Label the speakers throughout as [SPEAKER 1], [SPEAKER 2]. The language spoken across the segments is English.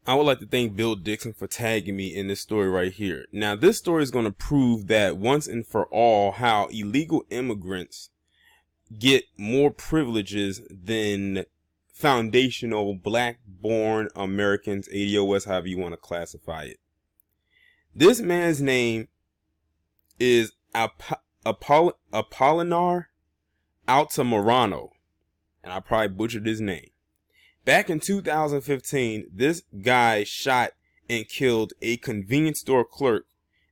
[SPEAKER 1] I would like to thank Bill Dixon for tagging me in this story right here. Now, this story is going to prove that once and for all how illegal immigrants get more privileges than foundational black-born Americans, ADOS, however you want to classify it. This man's name is Apolinar Altamirano, and I probably butchered his name. Back in 2015, this guy shot and killed a convenience store clerk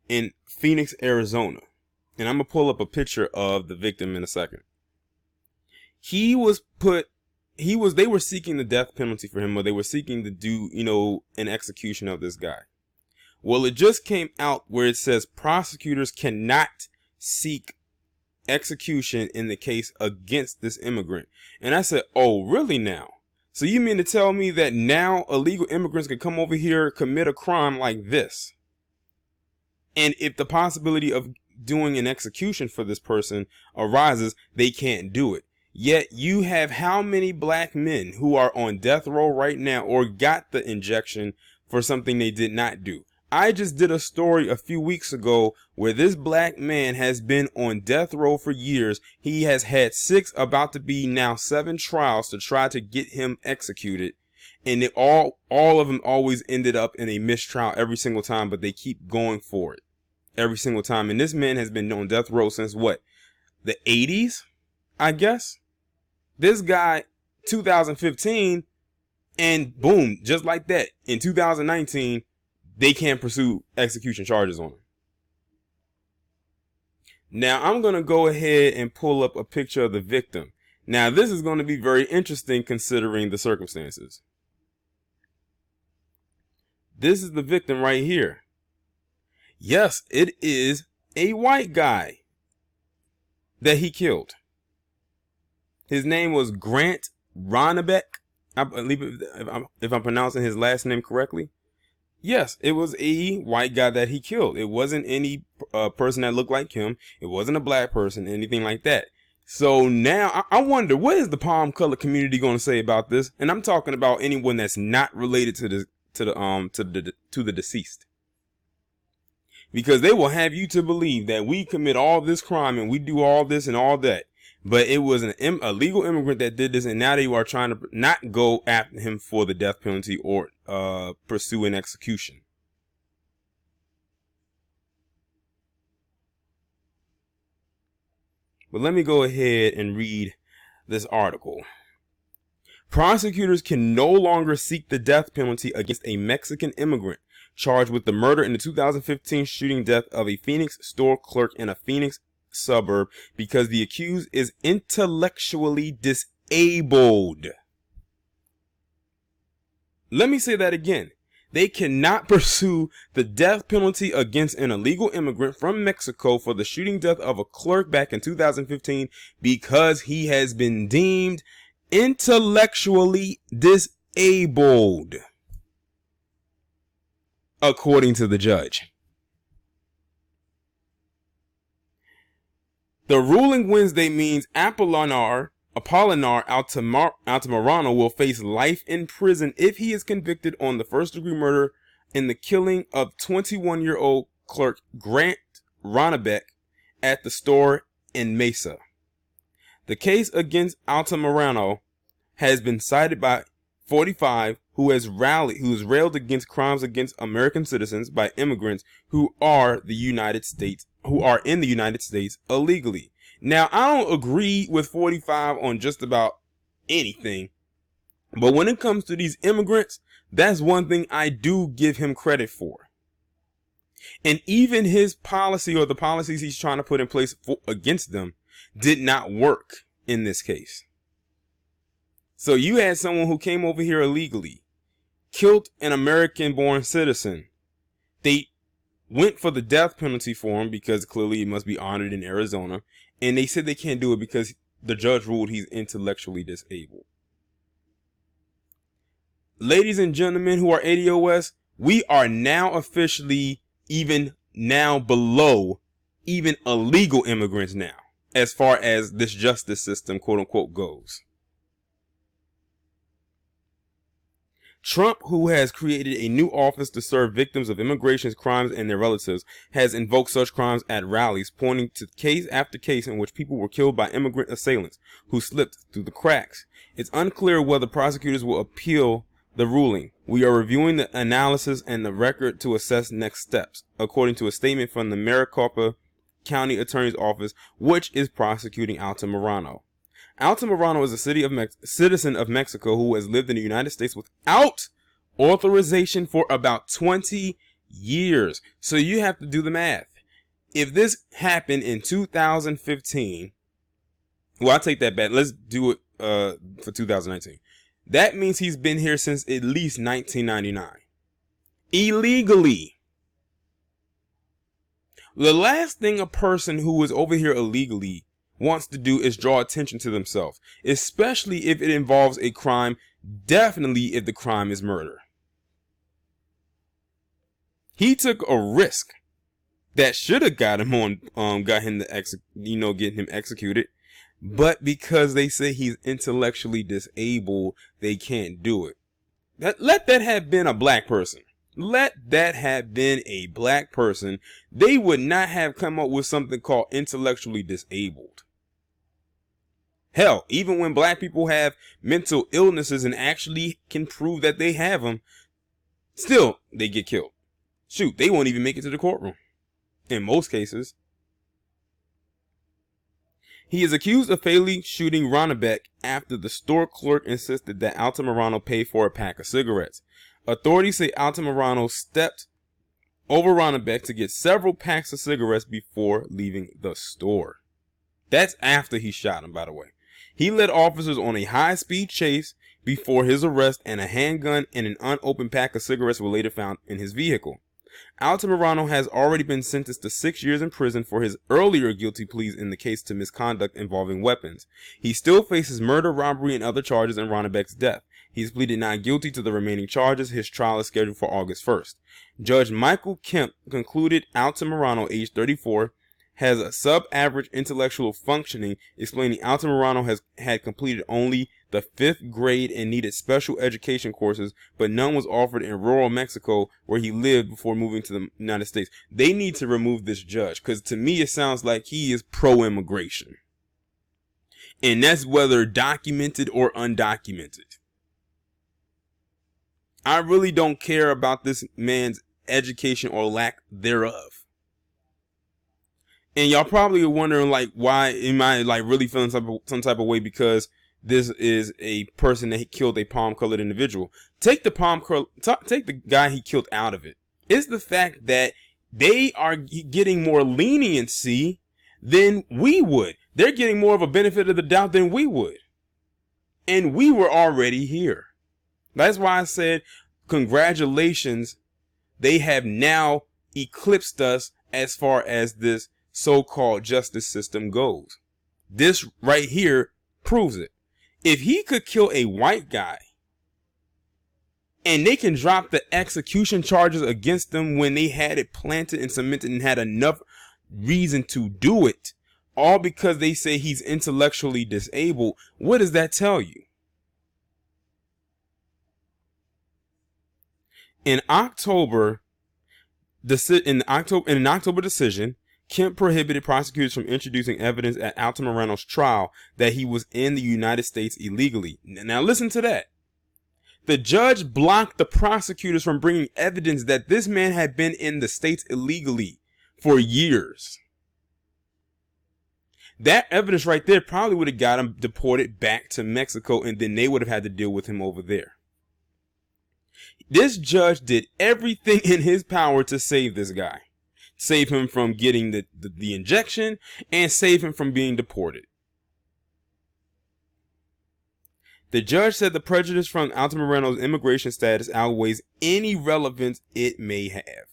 [SPEAKER 1] in Phoenix, Arizona. And I'm going to pull up a picture of the victim in a second. They were seeking the death penalty for him, or they were seeking to do, an execution of this guy. Well, it just came out where it says prosecutors cannot seek execution in the case against this immigrant. And I said, oh, really now? So you mean to tell me that now illegal immigrants can come over here, commit a crime like this, and if the possibility of doing an execution for this person arises, they can't do it? Yet you have how many black men who are on death row right now or got the injection for something they did not do? I just did a story a few weeks ago where this black man has been on death row for years. He has had 6, about to be now 7 trials to try to get him executed. And all of them always ended up in a mistrial every single time, but they keep going for it every single time. And this man has been on death row since what? The 80s, I guess? This guy, 2015, and boom, just like that, in 2019, they can't pursue execution charges on him. Now, I'm going to go ahead and pull up a picture of the victim. Now, this is going to be very interesting considering the circumstances. This is the victim right here. Yes, it is a white guy that he killed. His name was Grant Ronnebeck. I believe if I'm pronouncing his last name correctly. Yes, it was a white guy that he killed. It wasn't any person that looked like him. It wasn't a black person, anything like that. So now I wonder, what is the palm color community going to say about this? And I'm talking about anyone that's not related to the deceased, because they will have you to believe that we commit all this crime and we do all this and all that, but it was a legal immigrant that did this, and now they are trying to not go after him for the death penalty or pursue an execution. But let me go ahead and read this article. Prosecutors can no longer seek the death penalty against a Mexican immigrant charged with the murder in the 2015 shooting death of a Phoenix store clerk in a Phoenix suburb because the accused is intellectually disabled. Let me say that again. They cannot pursue the death penalty against an illegal immigrant from Mexico for the shooting death of a clerk back in 2015 because he has been deemed intellectually disabled, according to the judge. The ruling Wednesday means Apolinar Altamirano will face life in prison if he is convicted on the first-degree murder in the killing of 21-year-old clerk Grant Ronnebeck at the store in Mesa. The case against Altamirano has been cited by 45, who has railed against crimes against American citizens by immigrants who are in the United States illegally. Now, I don't agree with 45 on just about anything, but when it comes to these immigrants, that's one thing I do give him credit for. And even his policy, or the policies he's trying to put in place against them, did not work in this case. So you had someone who came over here illegally, killed an American-born citizen. They went for the death penalty for him because clearly it must be honored in Arizona. And they said they can't do it because the judge ruled he's intellectually disabled. Ladies and gentlemen who are ADOS, we are now officially even now below even illegal immigrants now, as far as this justice system, quote unquote, goes. Trump, who has created a new office to serve victims of immigration crimes and their relatives, has invoked such crimes at rallies, pointing to case after case in which people were killed by immigrant assailants who slipped through the cracks. It's unclear whether prosecutors will appeal the ruling. We are reviewing the analysis and the record to assess next steps, according to a statement from the Maricopa County Attorney's Office, which is prosecuting Altamirano. Altamirano is a citizen of Mexico who has lived in the United States without authorization for about 20 years. So you have to do the math. If this happened in 2015, well, I'll take that back. Let's do it for 2019. That means he's been here since at least 1999. Illegally. The last thing a person who is over here illegally wants to do is draw attention to themselves, especially if it involves a crime, definitely if the crime is murder. He took a risk that should have got him getting him executed, but because they say he's intellectually disabled, they can't do it. Let that have been a black person. Let that have been a black person. They would not have come up with something called intellectually disabled. Hell, even when black people have mental illnesses and actually can prove that they have them, still they get killed. Shoot, they won't even make it to the courtroom. In most cases. He is accused of fatally shooting Ronnebeck after the store clerk insisted that Altamirano pay for a pack of cigarettes. Authorities say Altamirano stepped over Ronnebeck to get several packs of cigarettes before leaving the store. That's after he shot him, by the way. He led officers on a high-speed chase before his arrest, and a handgun and an unopened pack of cigarettes were later found in his vehicle. Altamirano has already been sentenced to 6 years in prison for his earlier guilty pleas in the case to misconduct involving weapons. He still faces murder, robbery, and other charges in Ronnebeck's death. He's pleaded not guilty to the remaining charges. His trial is scheduled for August 1st. Judge Michael Kemp concluded Altamirano, age 34, has a sub-average intellectual functioning, explaining Altamirano had completed only the 5th grade and needed special education courses, but none was offered in rural Mexico where he lived before moving to the United States. They need to remove this judge, because to me it sounds like he is pro-immigration. And that's whether documented or undocumented. I really don't care about this man's education or lack thereof. And y'all probably are wondering, like, why am I like really feeling some type of way because this is a person that killed a palm-colored individual. Take the guy he killed out of it. It's the fact that they are getting more leniency than we would. They're getting more of a benefit of the doubt than we would. And we were already here. That's why I said, congratulations. They have now eclipsed us as far as this so-called justice system goes. This right here proves it. If he could kill a white guy and they can drop the execution charges against them when they had it planted and cemented and had enough reason to do it, all because they say he's intellectually disabled, what does that tell you? In an October decision, Kemp prohibited prosecutors from introducing evidence at Altamirano's trial that he was in the United States illegally. Now listen to that. The judge blocked the prosecutors from bringing evidence that this man had been in the States illegally for years. That evidence right there probably would have got him deported back to Mexico, and then they would have had to deal with him over there. This judge did everything in his power to save this guy. Save him from getting the injection and save him from being deported. The judge said the prejudice from Altamirano's immigration status outweighs any relevance it may have.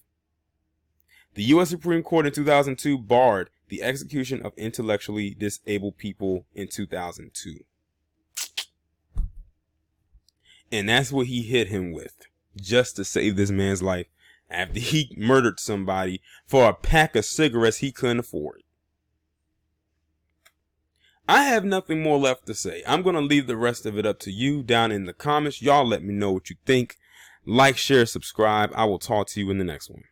[SPEAKER 1] The U.S. Supreme Court in 2002 barred the execution of intellectually disabled people in 2002. And that's what he hit him with, just to save this man's life after he murdered somebody for a pack of cigarettes he couldn't afford. I have nothing more left to say. I'm going to leave the rest of it up to you down in the comments. Y'all let me know what you think. Like, share, subscribe. I will talk to you in the next one.